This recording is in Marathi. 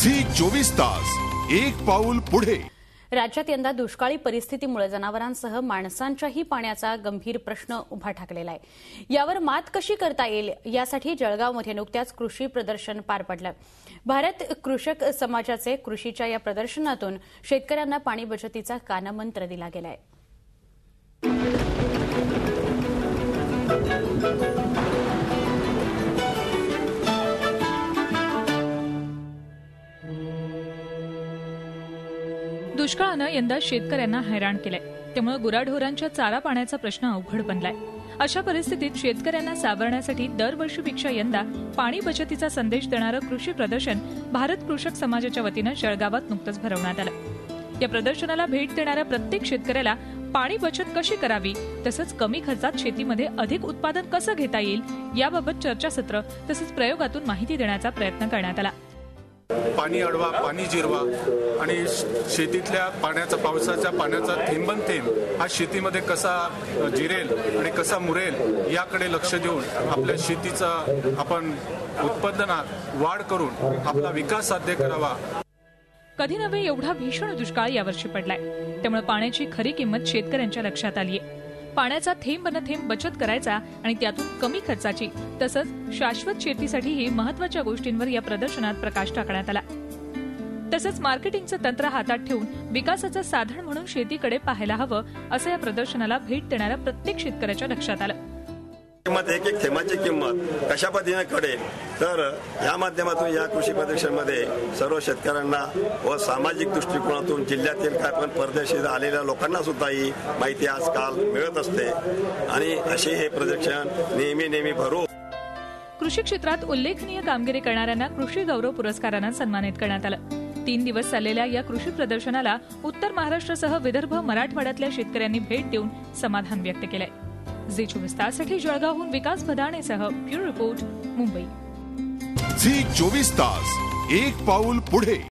झी 24 तास एक पाऊल पुढे। राज्यात यंदा दुष्काळी परिस्थितीमुळे जनावरांसह माणसांच्याही पाण्याचा गंभीर प्रश्न उभा ठाकलेला आहे। यावर मात कशी करता येईल यासाठी जळगावमध्ये नुकत्याच कृषी प्रदर्शन पार पडलं। भारत कृषक समाजाचे कृषीच्या या प्रदर्शनातून शेतकऱ्यांना पाणी बचतीचा कानमंत्र दिला गेलाय। दुष्काळानं यंदा शेतकऱ्यांना हैराण केलंय, त्यामुळे गुराढोरांच्या चारा पाण्याचा प्रश्न अवघड बनलाय। अशा परिस्थितीत शेतकऱ्यांना सावरण्यासाठी दरवर्षीपेक्षा यंदा पाणी बचतीचा संदेश देणारं कृषी प्रदर्शन भारत कृषक समाजाच्या वतीनं जळगावात नुकतंच भरवण्यात आलं। या प्रदर्शनाला भेट देणाऱ्या प्रत्येक शेतकऱ्याला पाणी बचत कशी करावी तसंच कमी खर्चात शेतीमध्ये अधिक उत्पादन कसं घेता येईल याबाबत चर्चासत्र तसंच प्रयोगातून माहिती देण्याचा प्रयत्न करण्यात आला। पाणी अडवा, पाणी जिरवा आणि शेतीतल्या पाण्याचा, पावसाच्या पाण्याचा थेंबन थेंब हा शेतीमध्ये कसा जिरेल आणि कसा मुरेल याकडे लक्ष देऊन आपल्या शेतीचा आपण उत्पादनात वाढ करून आपला विकास साध्य करावा। कधी नव्हे एवढा भीषण दुष्काळ यावर्षी पडलाय, त्यामुळे पाण्याची खरी किंमत शेतकऱ्यांच्या लक्षात आली आहे। पाण्याचा थेंब न थेंब बचत करायचा आणि त्यातून कमी खर्चाची तसंच शाश्वत शेतीसाठीही महत्त्वाच्या गोष्टींवर या प्रदर्शनात प्रकाश टाकण्यात आला। तसंच मार्केटिंगचं तंत्र हातात ठेवून विकासाचं साधन म्हणून शेतीकडे पाहायला हवं असं या प्रदर्शनाला भेट देणाऱ्या प्रत्येक शेतकऱ्याच्या लक्षात आलं। एक एक थेंबाची किंमत कशा पद्धतीने कळेल तर या माध्यमातून या कृषी प्रदर्शनमध्ये सर्व शेतकऱ्यांना व सामाजिक दृष्टिकोनातून जिल्ह्यातील काय पण परदेशी आलेल्या लोकांना सुद्धा ही माहिती आजकाल मिळत असते आणि असे हे प्रदर्शन नेहमी भरू। कृषी क्षेत्रात उल्लेखनीय कामगिरी करणाऱ्यांना कृषी गौरव पुरस्कारानं सन्मानित करण्यात आलं। 3 दिवस चाललेल्या या कृषी प्रदर्शनाला उत्तर महाराष्ट्रासह विदर्भ, मराठवाड्यातल्या शेतकऱ्यांनी भेट देऊन समाधान व्यक्त केलंय। झी 24 ताससाठी जळगावहून विकास भदाणेसह ब्युरो रिपोर्ट, मुंबई। झी 24 तास एक पाऊल पुढे।